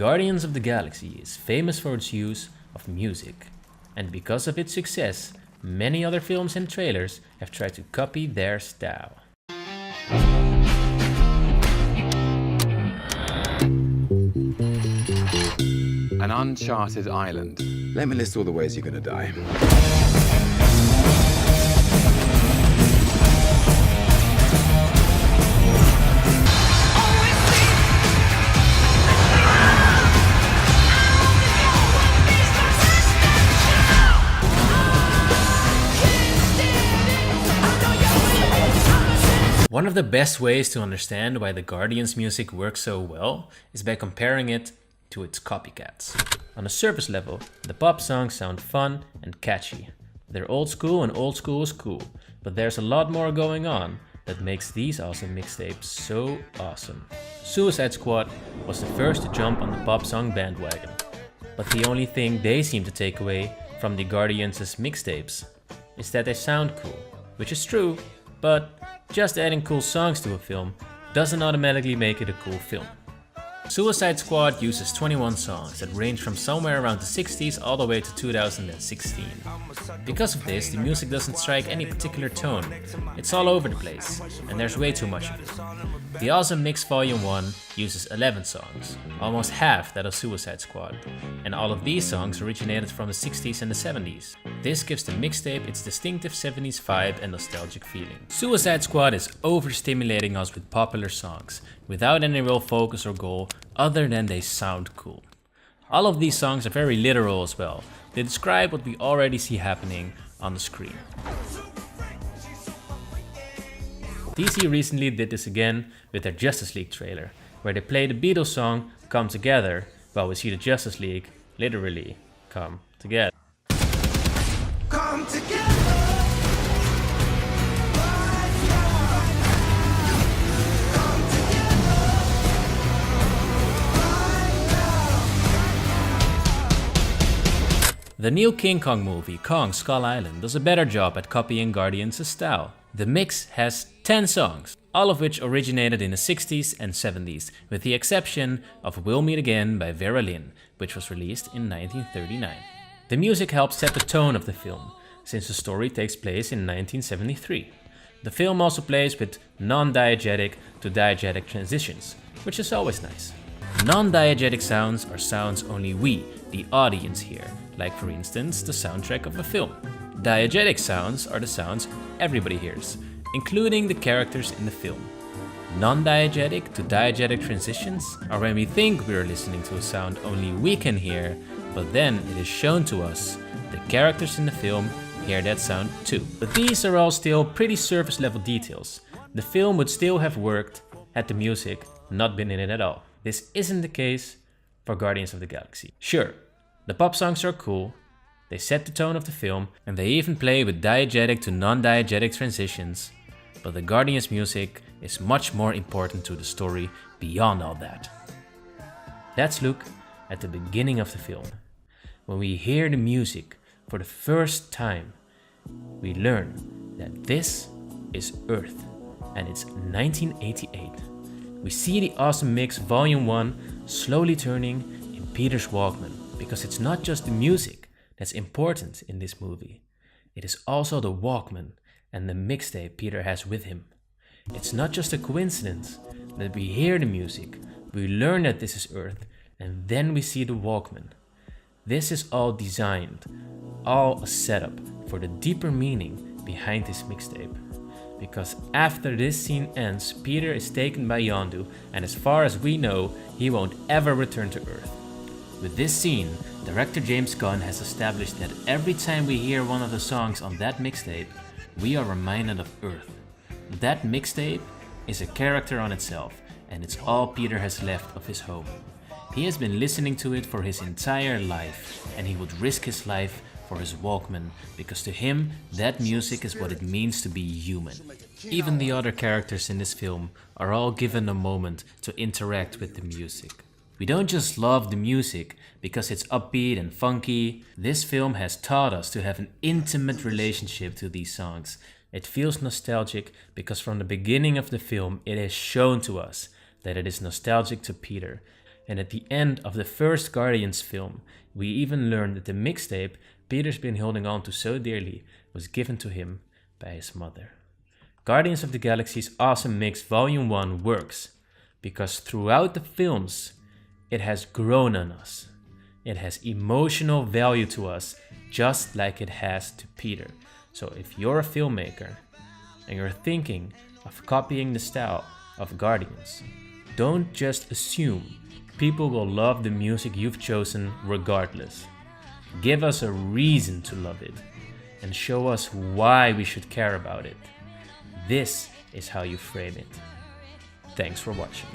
Guardians of the Galaxy is famous for its use of music, and because of its success, many other films and trailers have tried to copy their style. An uncharted island. Let me list all the ways you're gonna die. One of the best ways to understand why the Guardians music works so well is by comparing it to its copycats. On a surface level, the pop songs sound fun and catchy. They're old school and old school is cool, but there's a lot more going on that makes these awesome mixtapes so awesome. Suicide Squad was the first to jump on the pop song bandwagon, but the only thing they seem to take away from the Guardians' mixtapes is that they sound cool, which is true, but just adding cool songs to a film doesn't automatically make it a cool film. Suicide Squad uses 21 songs that range from somewhere around the 60s all the way to 2016. Because of this, the music doesn't strike any particular tone. It's all over the place, and there's way too much of it. The Awesome Mix Volume 1 uses 11 songs, almost half that of Suicide Squad, and all of these songs originated from the 60s and the 70s. This gives the mixtape its distinctive 70s vibe and nostalgic feeling. Suicide Squad is overstimulating us with popular songs, without any real focus or goal other than they sound cool. All of these songs are very literal as well. They describe what we already see happening on the screen. DC recently did this again with their Justice League trailer, where they play the Beatles song Come Together, while we see the Justice League literally come together. Come together. The new King Kong movie, Kong Skull Island, does a better job at copying Guardians' style. The mix has 10 songs, all of which originated in the 60s and 70s, with the exception of We'll Meet Again by Vera Lynn, which was released in 1939. The music helps set the tone of the film, since the story takes place in 1973. The film also plays with non-diegetic to diegetic transitions, which is always nice. Non-diegetic sounds are sounds only we, the audience, hear, like for instance the soundtrack of a film. Diegetic sounds are the sounds everybody hears, including the characters in the film. Non-diegetic to diegetic transitions are when we think we are listening to a sound only we can hear, but then it is shown to us the characters in the film hear that sound too. But these are all still pretty surface level details. The film would still have worked had the music not been in it at all. This isn't the case for Guardians of the Galaxy. Sure, the pop songs are cool, they set the tone of the film, and they even play with diegetic to non-diegetic transitions, but the Guardians music is much more important to the story beyond all that. Let's look at the beginning of the film. When we hear the music for the first time, we learn that this is Earth, and it's 1988. We see the Awesome Mix Volume 1 slowly turning in Peter's Walkman, because it's not just the music that's important in this movie. It is also the Walkman and the mixtape Peter has with him. It's not just a coincidence that we hear the music, we learn that this is Earth, and then we see the Walkman. This is all designed, all a setup for the deeper meaning behind this mixtape. Because after this scene ends, Peter is taken by Yondu, and as far as we know, he won't ever return to Earth. With this scene, director James Gunn has established that every time we hear one of the songs on that mixtape, we are reminded of Earth. That mixtape is a character on itself, and it's all Peter has left of his home. He has been listening to it for his entire life, and he would risk his life for his Walkman, because to him, that music is what it means to be human. Even the other characters in this film are all given a moment to interact with the music. We don't just love the music because it's upbeat and funky. This film has taught us to have an intimate relationship to these songs. It feels nostalgic because from the beginning of the film, it is shown to us that it is nostalgic to Peter. And at the end of the first Guardians film, we even learned that the mixtape Peter's been holding on to so dearly was given to him by his mother. Guardians of the Galaxy's Awesome Mix Volume 1 works because throughout the films, it has grown on us. It has emotional value to us, just like it has to Peter. So if you're a filmmaker and you're thinking of copying the style of Guardians, don't just assume people will love the music you've chosen regardless. Give us a reason to love it and show us why we should care about it. This is how you frame it. Thanks for watching.